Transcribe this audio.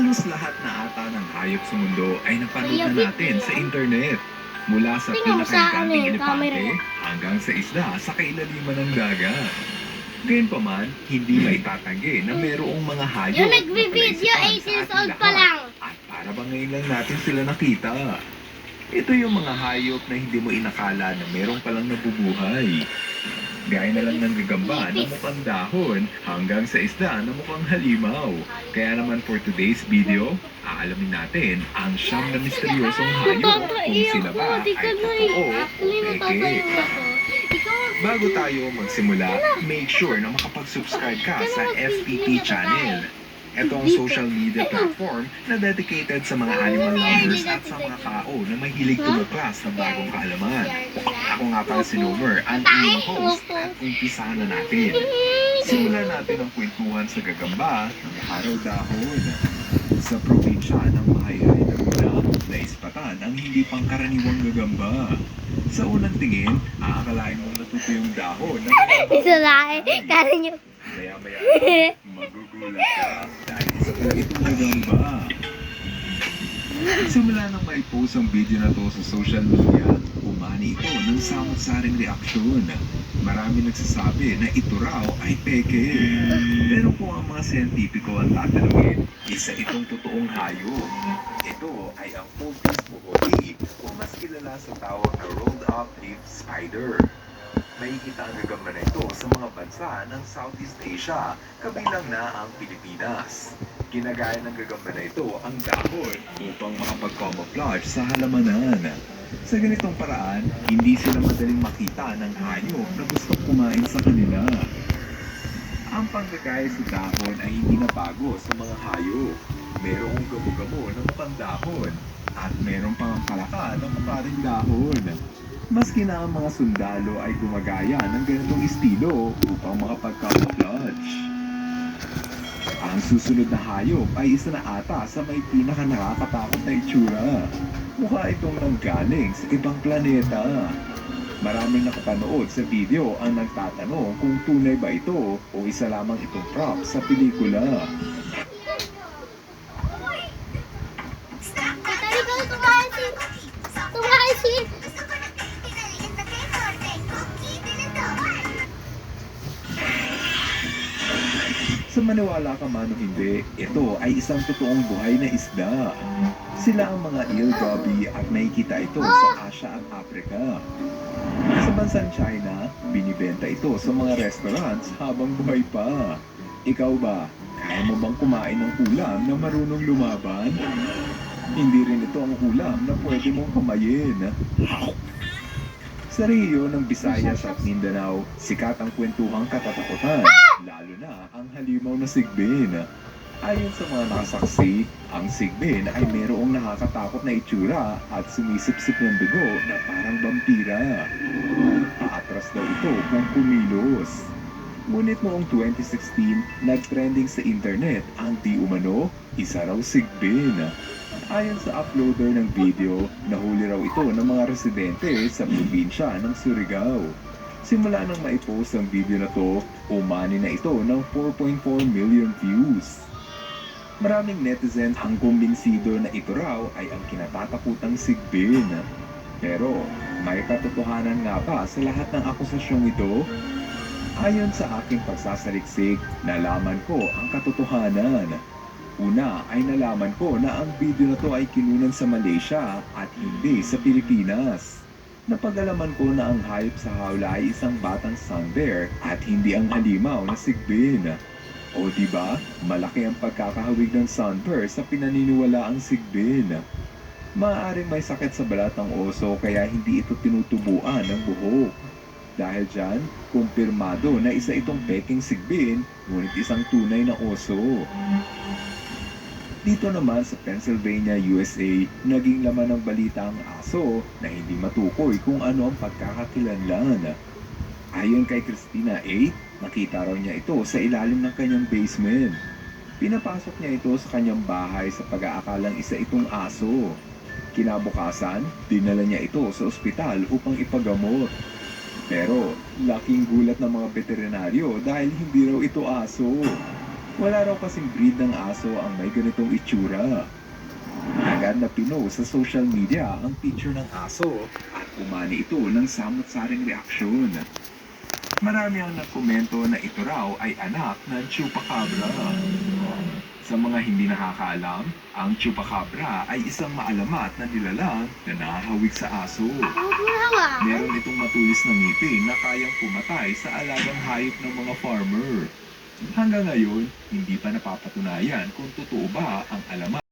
Halos lahat na ata ng hayop sa mundo ay napanood na natin sa internet. Mula sa Tingnan mo sa pinakahiganting camera elepante niya. hanggang sa isda sa kailaliman ng dagat. Gayunpaman, hindi maitatanggi na mayroong mga hayop Yung na nagbi-video, palaisipan 8 sa years ating old pa lahat. lang. At para bang ngayon lang natin sila nakita. Ito yung mga hayop na hindi mo inakala na meron palang nabubuhay. Gaya na lang ng gagamba na mukhang dahon hanggang sa isda na mukhang halimaw. Kaya naman for today's video, aalamin natin ang siyam na misteryosong hayop kung sila ba ay totoo o peke. Bago tayo magsimula, make sure na makapag-subscribe ka sa FPP channel. Ito ang social media platform na dedicated sa mga animal lovers at sa mga tao na mahilig tumuklas ng bagong kaalaman. Ako nga pala si Nomer, ang inyong host at umpisahan na natin. Simulan natin ang kwentuhan sa gagamba ng araw dahon. Sa probinsya ng Mahayay na Luna, naispatan ang hindi pangkaraniwang gagamba. Sa unang tingin, aakalain mong natuto yung dahon na Ito lang eh. Kala nyo. maya-maya magugulat ka dahil isa pala itong gagamba. Simula nang maipost ang video na to sa social media, umani ito ng samot-saring reaksyon. Marami nagsasabi na ito raw ay peke. Pero kung ang mga siyentipiko ang tatanungin, isa itong totoong hayop. Ito ay ang Fultis buhoti o mas kilala sa tawag na rolled up leaf spider. Makikita ang gagamba na ito sa mga bansa ng Southeast Asia, kabilang na ang Pilipinas. Ginagaya ng gagamba na ito ang dahon upang makapag-camouflage sa halamanan. Sa ganitong paraan, hindi sila madaling makita ng hayop na gustong kumain sa kanila. Ang panggagaya sa dahon ay hindi na bago sa mga hayop. Merong gamo-gamo na mukhang dahon at merong pang palaka na mukha ring dahon. Maski na ang mga sundalo ay gumagaya ng ganitong estilo upang makapag-camouflage. Ang susunod na hayop ay isa na ata sa may pinaka-nakakatakot na itsura. Mukha itong nanggaling sa ibang planeta. Maraming nakapanood sa video ang nagtatanong kung tunay ba ito o isa lamang itong prop sa pelikula. Sa maniwala ka man o hindi, ito ay isang totoong buhay na isda. Sila ang mga eel goby at nakikita ito sa Asia at Africa. Sa bansang China, binibenta ito sa mga restaurants habang buhay pa. Ikaw ba, kaya mo bang kumain ng ulam na marunong lumaban? Hindi rin ito ang ulam na pwede mong kamayin. Sa Rio ng Visayas at Mindanao, sikat ang kwentuhang katatakutan, lalo na ang halimaw na sigbin. Ayon sa mga nakasaksi, ang sigbin ay mayroong nakakatakot na itsura at sumisipsip ng dugo na parang vampira. Aatras daw ito kung kumilos. Ngunit noong 2016, nag-trending sa internet ang di umano, isa raw sigbin. Ayon sa uploader ng video, nahuli raw ito ng mga residente sa probinsya ng Surigao. Simula nang maipost ang video na to, umani na ito ng 4.4 million views. Maraming netizens ang kumbinsido na ito raw ay ang kinatatakutang sigbin. Pero, may katotohanan nga ba sa lahat ng akusasyong ito? Ayon sa aking pagsasaliksik, nalaman ko ang katotohanan. Una ay nalaman ko na ang video na to ay kinunan sa Malaysia at hindi sa Pilipinas. Napag-alaman ko na ang hayop sa hawla ay isang batang sun bear at hindi ang halimaw na sigbin. O diba, malaki ang pagkakahawig ng sun bear sa pinaniniwalaang sigbin. Maaaring may sakit sa balat ng oso kaya hindi ito tinutubuan ng buhok. Dahil dyan, kumpirmado na isa itong peking sigbin, ngunit isang tunay na oso. Dito naman sa Pennsylvania, USA, naging laman ng balita ang aso na hindi matukoy kung ano ang pagkakakilanlan. Ayon kay Christina A., nakita raw niya ito sa ilalim ng kanyang basement. Pinapasok niya ito sa kanyang bahay sa pag-aakalang isa itong aso. Kinabukasan, dinala niya ito sa ospital upang ipagamot. Pero, laking gulat ng mga veterinaryo dahil hindi raw ito aso. Wala raw kasing breed ng aso ang may ganitong itsura. Agad na pinost sa social media ang picture ng aso at umani ito ng samot-saring reaksyon. Marami ang nagkomento na ito raw ay anak ng chupacabra. Sa mga hindi nakakaalam, ang chupacabra ay isang maalamat na nilalang na nahawig sa aso. Meron itong matulis na ngipin na kayang pumatay sa alagang hayop ng mga farmer. Hanggang ngayon, hindi pa napapatunayan kung totoo ba ang alamat.